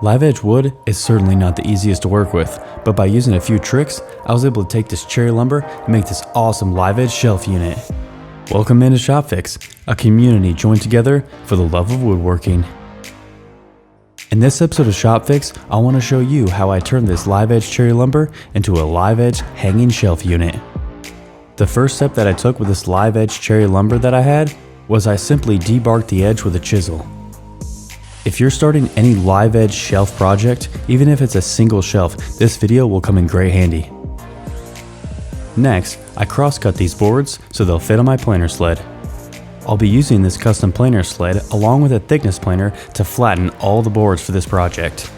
Live edge wood is certainly not the easiest to work with, but by using a few tricks, I was able to take this cherry lumber and make this awesome live edge shelf unit. Welcome into Shopfix, a community joined together for the love of woodworking. In this episode of Shopfix, I want to show you how I turned this live edge cherry lumber into a live edge hanging shelf unit. The first step that I took with this live edge cherry lumber that I had was I simply debarked the edge with a chisel. If you're starting any live edge shelf project, even if it's a single shelf, this video will come in great handy. Next, I cross-cut these boards so they'll fit on my planer sled. I'll be using this custom planer sled along with a thickness planer to flatten all the boards for this project.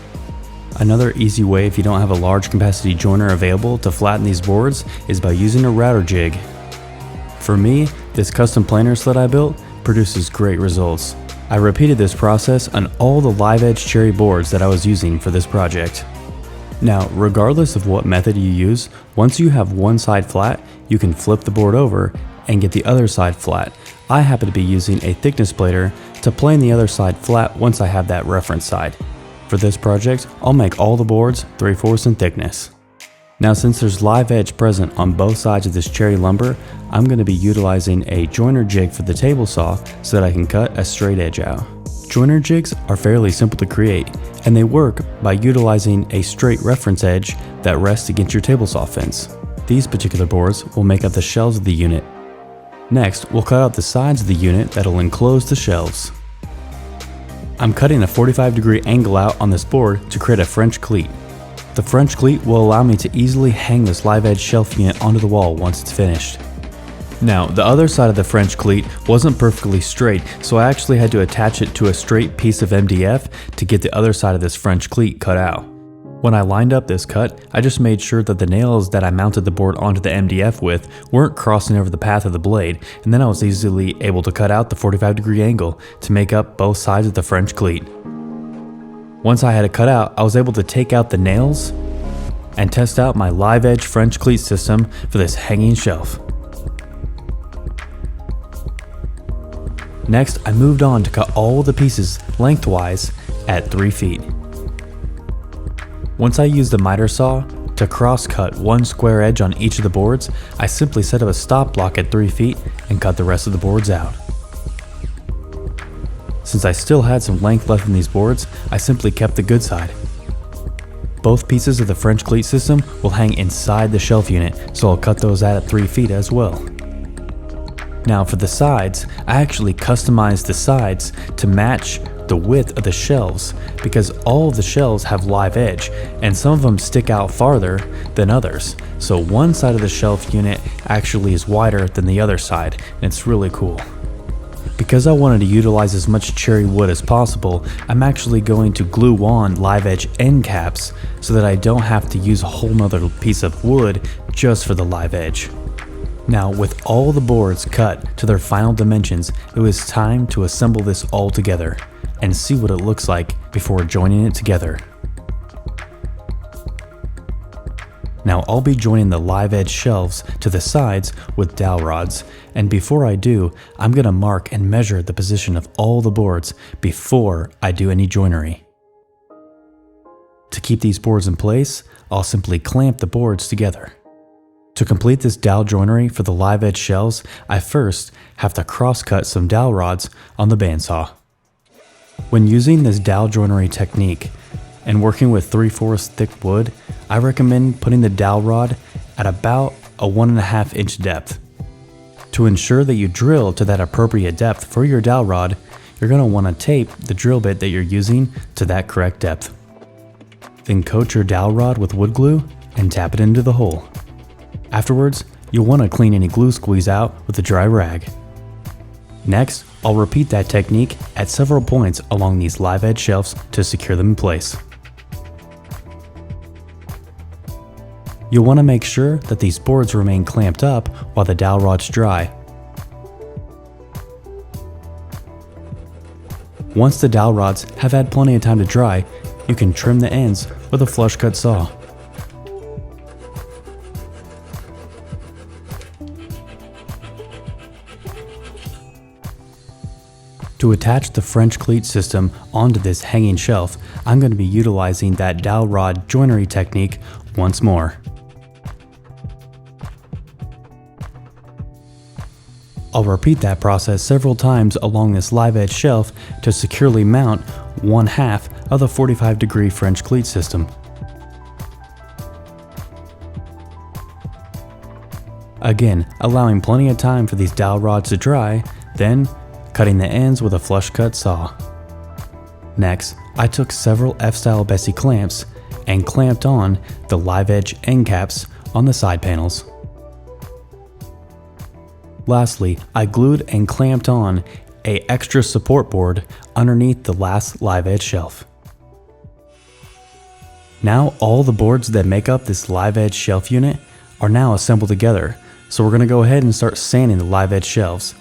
Another easy way if you don't have a large capacity joiner available to flatten these boards is by using a router jig. For me, this custom planer sled I built produces great results. I repeated this process on all the live edge cherry boards that I was using for this project. Now, regardless of what method you use, once you have one side flat, you can flip the board over and get the other side flat. I happen to be using a thickness planer to plane the other side flat once I have that reference side. For this project, I'll make all the boards 3/4 in thickness. Now, since there's live edge present on both sides of this cherry lumber, I'm going to be utilizing a joiner jig for the table saw so that I can cut a straight edge out. Joiner jigs are fairly simple to create, and they work by utilizing a straight reference edge that rests against your table saw fence. These particular boards will make up the shelves of the unit. Next, we'll cut out the sides of the unit that'll enclose the shelves. I'm cutting a 45-degree angle out on this board to create a French cleat. The French cleat will allow me to easily hang this live edge shelf unit onto the wall once it's finished. Now, the other side of the French cleat wasn't perfectly straight, so I actually had to attach it to a straight piece of MDF to get the other side of this French cleat cut out. When I lined up this cut, I just made sure that the nails that I mounted the board onto the MDF with weren't crossing over the path of the blade, and then I was easily able to cut out the 45-degree angle to make up both sides of the French cleat. Once I had it cut out, I was able to take out the nails and test out my live edge French cleat system for this hanging shelf. Next, I moved on to cut all the pieces lengthwise at 3 feet. Once I used the miter saw to cross cut one square edge on each of the boards, I simply set up a stop block at 3 feet and cut the rest of the boards out. Since I still had some length left in these boards, I simply kept the good side. Both pieces of the French cleat system will hang inside the shelf unit, so I'll cut those out at 3 feet as well. Now for the sides, I actually customized the sides to match the width of the shelves because all of the shelves have live edge and some of them stick out farther than others. So one side of the shelf unit actually is wider than the other side, and it's really cool. Because I wanted to utilize as much cherry wood as possible, I'm actually going to glue on live edge end caps so that I don't have to use a whole nother piece of wood just for the live edge. Now, with all the boards cut to their final dimensions, it was time to assemble this all together and see what it looks like before joining it together. Now I'll be joining the live edge shelves to the sides with dowel rods, and before I do, I'm going to mark and measure the position of all the boards before I do any joinery. To keep these boards in place, I'll simply clamp the boards together. To complete this dowel joinery for the live edge shelves, I first have to cross cut some dowel rods on the bandsaw. When using this dowel joinery technique and working with 3/4 thick wood, I recommend putting the dowel rod at about a 1.5 inch depth. To ensure that you drill to that appropriate depth for your dowel rod, you're going to want to tape the drill bit that you're using to that correct depth. Then coat your dowel rod with wood glue and tap it into the hole. Afterwards, you'll want to clean any glue squeeze out with a dry rag. Next, I'll repeat that technique at several points along these live edge shelves to secure them in place. You'll want to make sure that these boards remain clamped up while the dowel rods dry. Once the dowel rods have had plenty of time to dry, you can trim the ends with a flush cut saw. To attach the French cleat system onto this hanging shelf, I'm going to be utilizing that dowel rod joinery technique once more. I'll repeat that process several times along this live edge shelf to securely mount 1/2 of the 45-degree French cleat system. Again, allowing plenty of time for these dowel rods to dry, then cutting the ends with a flush cut saw. Next, I took several F-style Bessie clamps and clamped on the live edge end caps on the side panels. Lastly, I glued and clamped on an extra support board underneath the last live edge shelf. Now all the boards that make up this live edge shelf unit are now assembled together, so we're going to go ahead and start sanding the live edge shelves.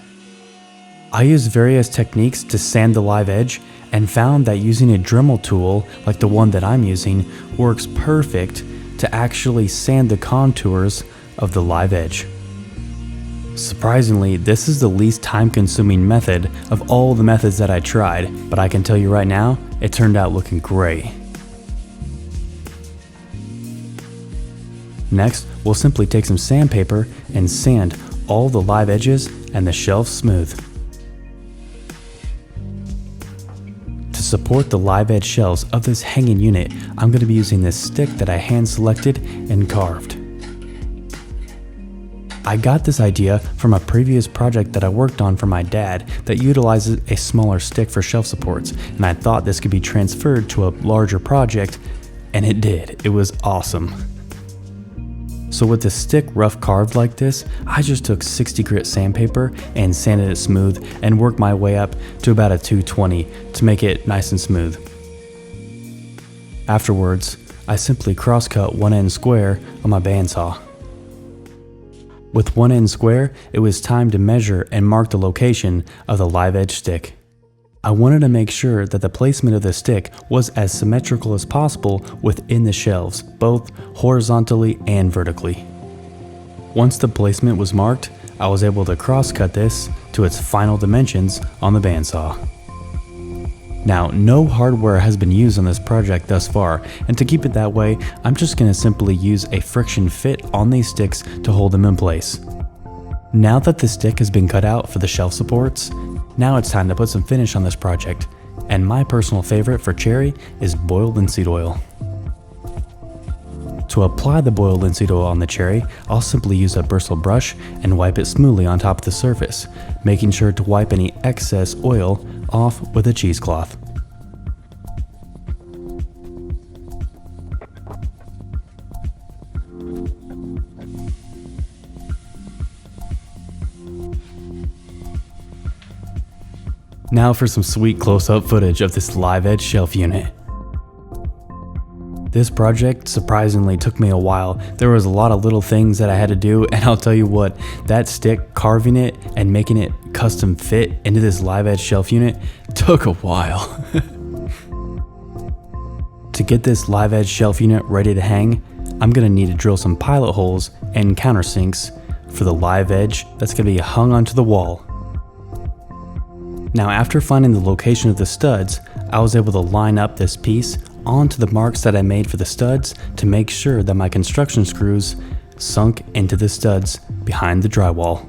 I used various techniques to sand the live edge and found that using a Dremel tool like the one that I'm using works perfect to actually sand the contours of the live edge. Surprisingly, this is the least time-consuming method of all the methods that I tried, but I can tell you right now, it turned out looking great. Next, we'll simply take some sandpaper and sand all the live edges and the shelf smooth. To support the live edge shelves of this hanging unit, I'm going to be using this stick that I hand selected and carved. I got this idea from a previous project that I worked on for my dad that utilizes a smaller stick for shelf supports, and I thought this could be transferred to a larger project, and it did. It was awesome. So with the stick rough carved like this, I just took 60 grit sandpaper and sanded it smooth and worked my way up to about a 220 to make it nice and smooth. Afterwards, I simply cross cut one end square on my bandsaw. With one end square, it was time to measure and mark the location of the live edge stick. I wanted to make sure that the placement of the stick was as symmetrical as possible within the shelves, both horizontally and vertically. Once the placement was marked, I was able to cross cut this to its final dimensions on the bandsaw. Now, no hardware has been used on this project thus far, and to keep it that way, I'm just going to simply use a friction fit on these sticks to hold them in place. Now that the stick has been cut out for the shelf supports, now it's time to put some finish on this project, and my personal favorite for cherry is boiled linseed oil. To apply the boiled linseed oil on the cherry, I'll simply use a bristle brush and wipe it smoothly on top of the surface, making sure to wipe any excess oil off with a cheesecloth. Now for some sweet close-up footage of this live edge shelf unit. This project surprisingly took me a while. There was a lot of little things that I had to do, and I'll tell you what, that stick, carving it and making it custom fit into this live edge shelf unit took a while. To get this live edge shelf unit ready to hang, I'm going to need to drill some pilot holes and countersinks for the live edge that's going to be hung onto the wall. Now, after finding the location of the studs, I was able to line up this piece onto the marks that I made for the studs to make sure that my construction screws sunk into the studs behind the drywall.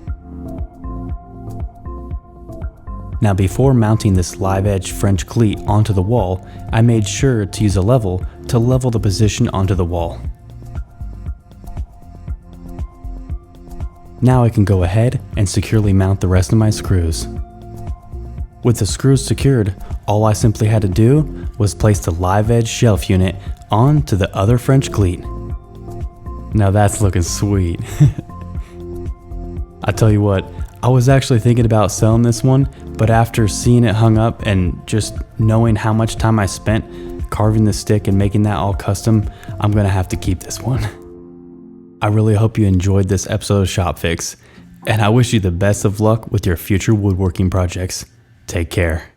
Now, before mounting this live edge French cleat onto the wall, I made sure to use a level to level the position onto the wall. Now I can go ahead and securely mount the rest of my screws. With the screws secured, all I simply had to do was place the live edge shelf unit onto the other French cleat. Now that's looking sweet. I tell you what, I was actually thinking about selling this one, but after seeing it hung up and just knowing how much time I spent carving the stick and making that all custom, I'm gonna have to keep this one. I really hope you enjoyed this episode of Shopfix, and I wish you the best of luck with your future woodworking projects. Take care.